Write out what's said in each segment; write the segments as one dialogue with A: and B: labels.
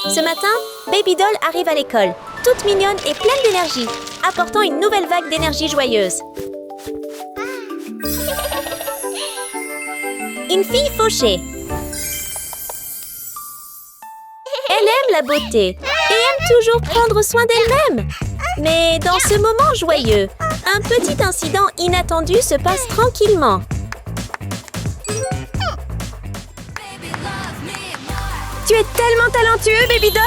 A: Ce matin, Baby Doll arrive à l'école, toute mignonne et pleine d'énergie, apportant une nouvelle vague d'énergie joyeuse. Une fille fauchée. Elle aime la beauté et aime toujours prendre soin d'elle-même. Mais dans ce moment joyeux, un petit incident inattendu se passe tranquillement.
B: Tu es tellement talentueux, Baby Doll!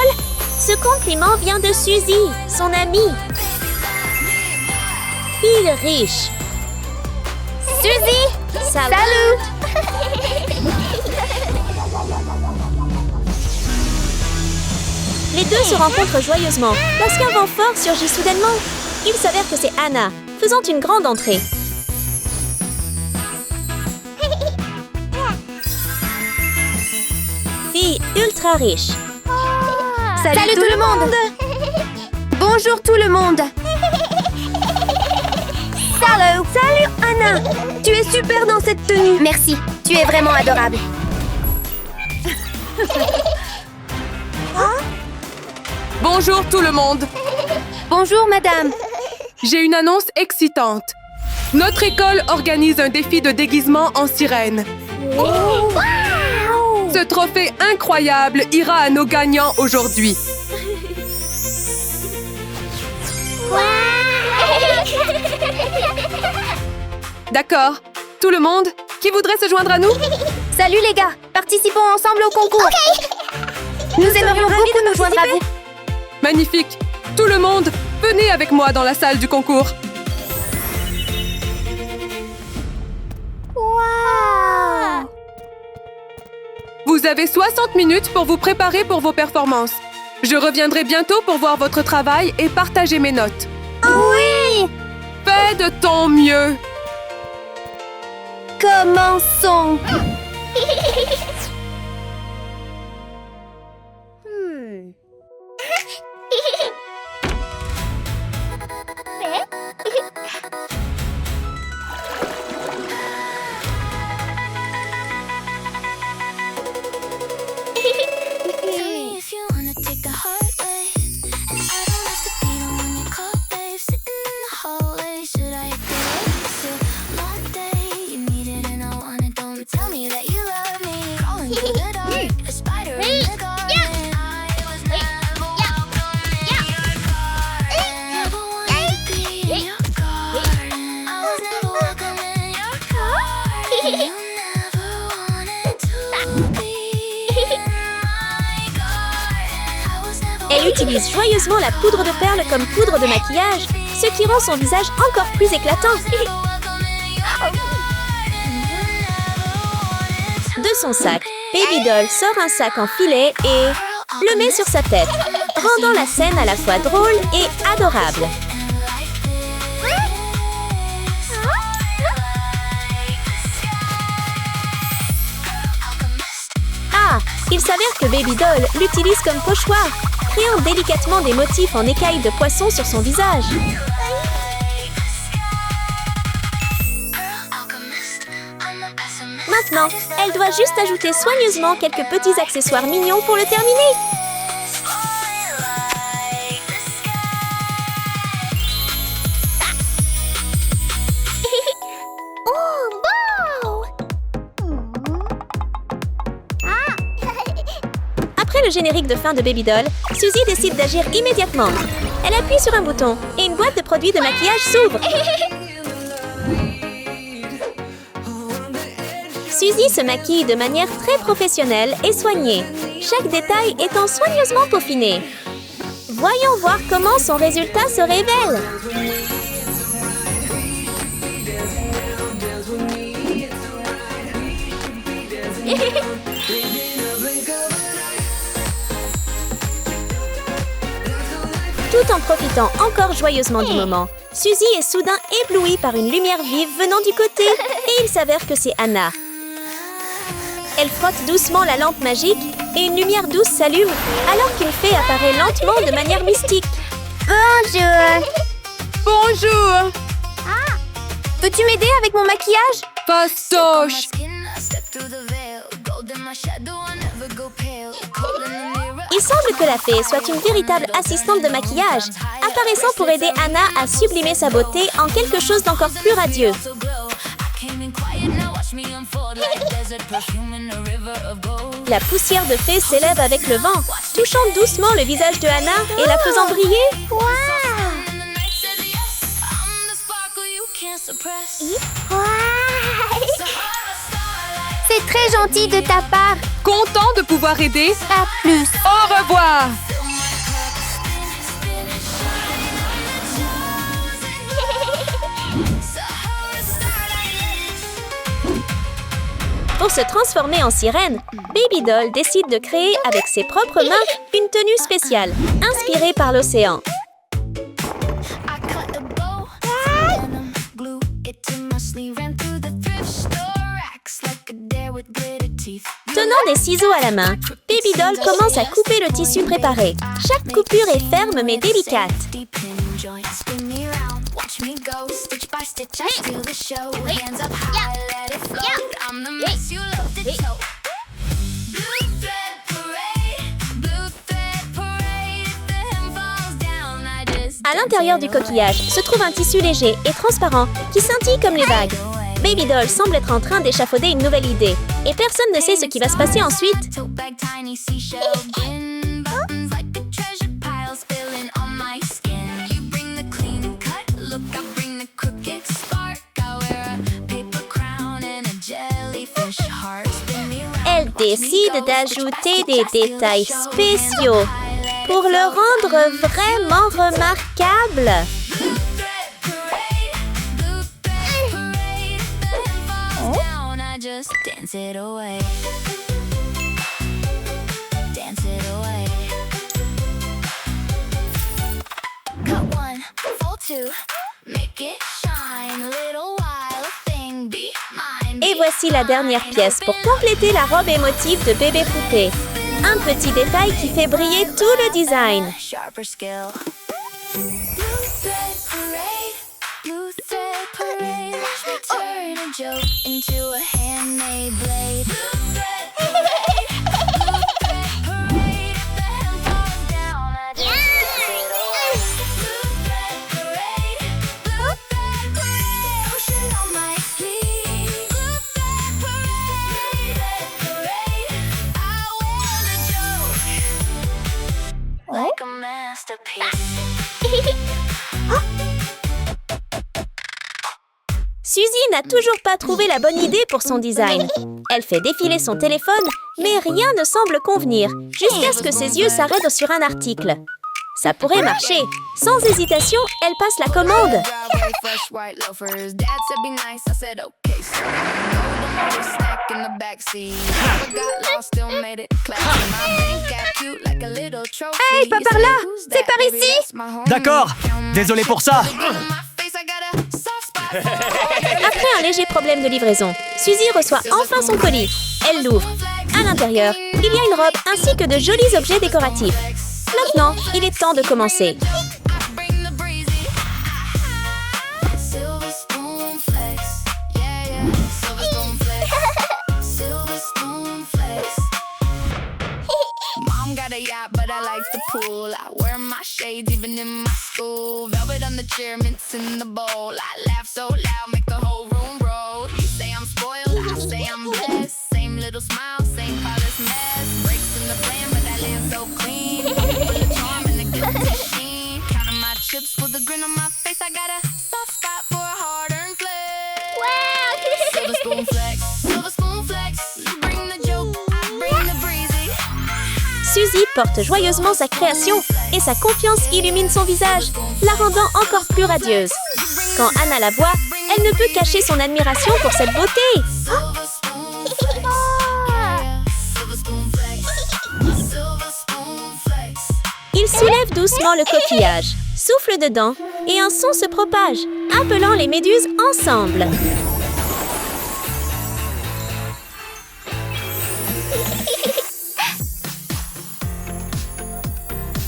A: Ce compliment vient de Suzy, son amie. Fille riche.
B: Suzy!
A: Salut! Les deux se rencontrent joyeusement lorsqu'un vent fort surgit soudainement. Il s'avère que c'est Anna, faisant une grande entrée. Fille ultra riche.
B: Salut tout le monde! Bonjour tout le monde! Salut Anna! Tu es super dans cette tenue! Merci, tu es vraiment adorable!
C: Bonjour tout le monde!
B: Bonjour madame!
C: J'ai une annonce excitante. Notre école organise un défi de déguisement en sirène. Ce trophée incroyable ira à nos gagnants aujourd'hui. D'accord. Tout le monde, qui voudrait se joindre à nous?
B: Salut les gars! Participons ensemble au concours! Nous aimerions beaucoup nous joindre à vous!
C: Magnifique. Tout le monde, venez avec moi dans la salle du concours. Vous avez 60 minutes pour vous préparer pour vos performances. Je reviendrai bientôt pour voir votre travail et partager mes notes.
B: Oui!
C: Fais de ton mieux.
B: Commençons!
D: If you wanna take a hard way, I don't have to be the one you call, babe. Sitting in the hallway, should I hit the exit? Long day, you need it and I want it. Don't tell me that you love me. Crawling through the dark, a spider in the garden. I was never welcome in your garden. Never wanted to be in your garden. I was never welcome in your garden. You never wanted to be in my garden. I was never
A: Elle utilise joyeusement la poudre de perles comme poudre de maquillage, ce qui rend son visage encore plus éclatant. De son sac, Baby Doll sort un sac en filet et le met sur sa tête, rendant la scène à la fois drôle et adorable. Ah, il s'avère que Baby Doll l'utilise comme pochoir, créant délicatement des motifs en écailles de poisson sur son visage. Maintenant, elle doit juste ajouter soigneusement quelques petits accessoires mignons pour le terminer. Après le générique de fin de Baby Doll, Suzy décide d'agir immédiatement. Elle appuie sur un bouton et une boîte de produits de maquillage s'ouvre. Suzy se maquille de manière très professionnelle et soignée, chaque détail étant soigneusement peaufiné. Voyons voir comment son résultat se révèle. Tout en profitant encore joyeusement du moment, Suzy est soudain éblouie par une lumière vive venant du côté et il s'avère que c'est Anna. Elle frotte doucement la lampe magique et une lumière douce s'allume alors qu'une fée apparaît lentement de manière mystique.
B: Bonjour!
C: Bonjour.
B: Peux-tu m'aider avec mon maquillage?
C: Fastoche.
A: Il Il semble que la fée soit une véritable assistante de maquillage, apparaissant pour aider Anna à sublimer sa beauté en quelque chose d'encore plus radieux. La poussière de fée s'élève avec le vent, touchant doucement le visage de Anna et la faisant briller.
B: Wow! C'est très gentil de ta part.
C: Content de pouvoir aider.
B: À plus.
C: Au revoir.
A: Pour se transformer en sirène, Baby Doll décide de créer avec ses propres mains une tenue spéciale, inspirée par l'océan. Tenant des ciseaux à la main, Baby Doll commence à couper le tissu préparé. Chaque coupure est ferme mais délicate. À l'intérieur du coquillage se trouve un tissu léger et transparent qui scintille comme les vagues. Baby Doll semble être en train d'échafauder une nouvelle idée et personne ne sait ce qui va se passer ensuite. Elle décide d'ajouter des détails spéciaux pour le rendre vraiment remarquable. Et voici la dernière pièce pour compléter la robe émotive de bébé poupée. Un petit détail qui fait briller tout le design. Suzy n'a toujours pas trouvé la bonne idée pour son design. Elle fait défiler son téléphone, mais rien ne semble convenir, jusqu'à ce que ses yeux s'arrêtent sur un article. Ça pourrait marcher. Sans hésitation, elle passe la commande.
B: Hey, pas par là! C'est par ici!
E: D'accord, désolé pour ça.
A: Après un léger problème de livraison, Suzy reçoit enfin son colis. Elle l'ouvre. À l'intérieur, il y a une robe ainsi que de jolis objets décoratifs. Maintenant, il est temps de commencer.
F: But I like the pool. I wear my shades even in my school. Velvet on the chair, mints in the bowl. I laugh so loud, make the whole room roll. You say I'm spoiled, I say I'm blessed. Same little smile, same polished mess. Breaks in the plan, but I land so clean. Full of charm and a guilty sheen. Counting my chips with a grin on my face. I got a soft spot for a hard-earned flex.
B: Wow!
F: Silver spoon flex, silver spoon flex. You bring the joke, I bring the breezy.
A: Suzy porte joyeusement sa création et sa confiance illumine son visage, la rendant encore plus radieuse. Quand Anna la voit, elle ne peut cacher son admiration pour cette beauté. Il soulève doucement le coquillage, souffle dedans et un son se propage, appelant les méduses ensemble.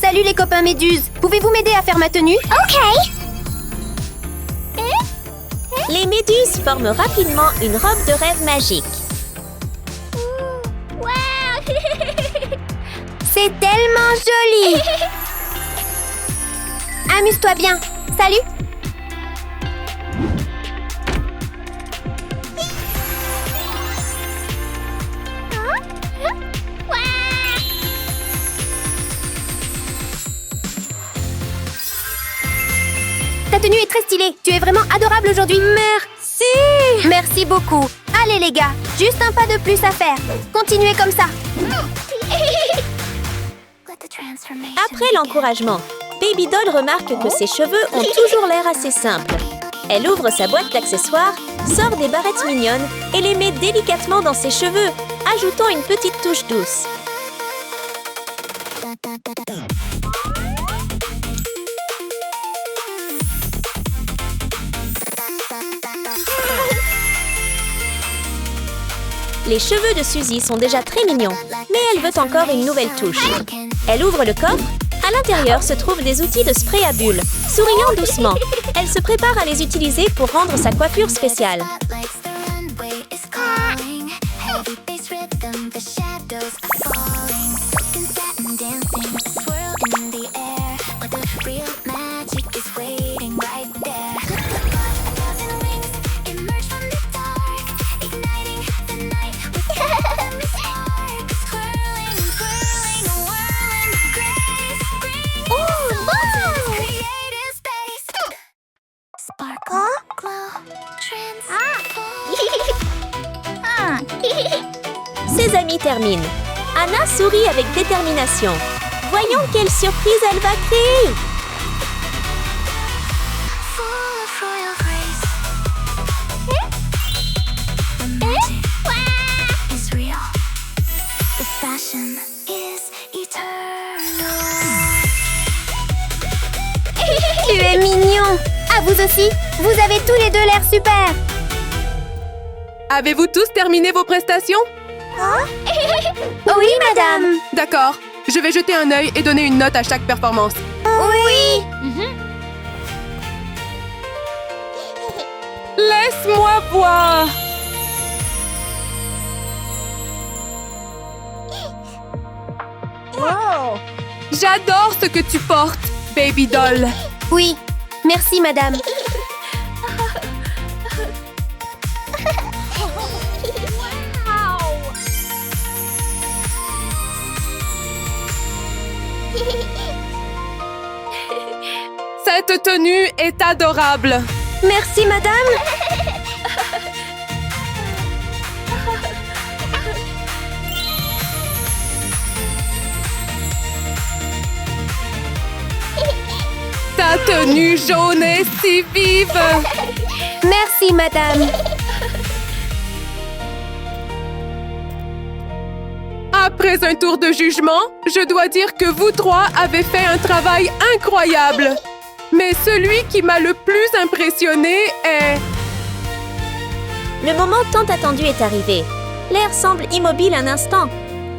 B: Salut les copains méduses! Pouvez-vous m'aider à faire ma tenue? OK!
A: Les méduses forment rapidement une robe de rêve magique.
B: Wow! C'est tellement joli. Amuse-toi bien. Salut. Ta tenue est très stylée. Tu es vraiment adorable aujourd'hui. Merci. Merci beaucoup. Allez les gars, juste un pas de plus à faire. Continuez comme ça.
A: Après l'encouragement, Baby Doll remarque que ses cheveux ont toujours l'air assez simples. Elle ouvre sa boîte d'accessoires, sort des barrettes mignonnes et les met délicatement dans ses cheveux, ajoutant une petite touche douce. Les cheveux de Suzy sont déjà très mignons, mais elle veut encore une nouvelle touche. Elle ouvre le coffre. À l'intérieur se trouvent des outils de spray à bulles. Souriant doucement, elle se prépare à les utiliser pour rendre sa coiffure spéciale. Ses amis terminent. Anna sourit avec détermination. Voyons quelle surprise elle va créer.
B: Tu es mignon. À vous aussi. Vous avez tous les deux l'air super.
C: Avez-vous tous terminé vos prestations?
B: Oui, madame.
C: D'accord. Je vais jeter un œil et donner une note à chaque performance.
B: Oui.
C: Laisse-moi voir. J'adore ce que tu portes, Baby Doll.
B: Oui. Merci, madame.
C: Cette tenue est adorable.
B: Merci, madame.
C: Ta tenue jaune est si vive.
B: Merci, madame.
C: Après un tour de jugement, je dois dire que vous trois avez fait un travail incroyable. Mais celui qui m'a le plus impressionné est...
A: Le moment tant attendu est arrivé. L'air semble immobile un instant.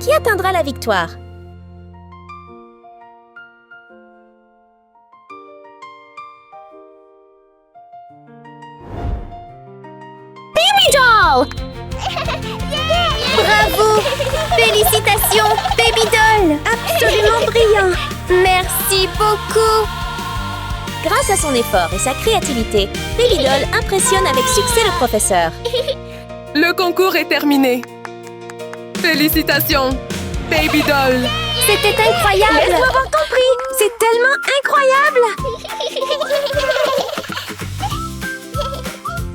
A: Qui atteindra la victoire?
B: Bravo. Félicitations, Baby Doll. Absolument brillant. Merci beaucoup.
A: Grâce à son effort et sa créativité, Baby Doll impressionne avec succès le professeur.
C: Le concours est terminé. Félicitations, Baby Doll.
B: C'était incroyable. Laisse-moi voir ton prix. C'est tellement incroyable.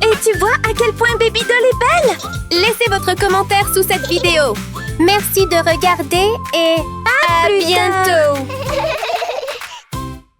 B: Et tu vois à quel point Baby Doll est belle? Laissez votre commentaire sous cette vidéo. Merci de regarder et à bientôt.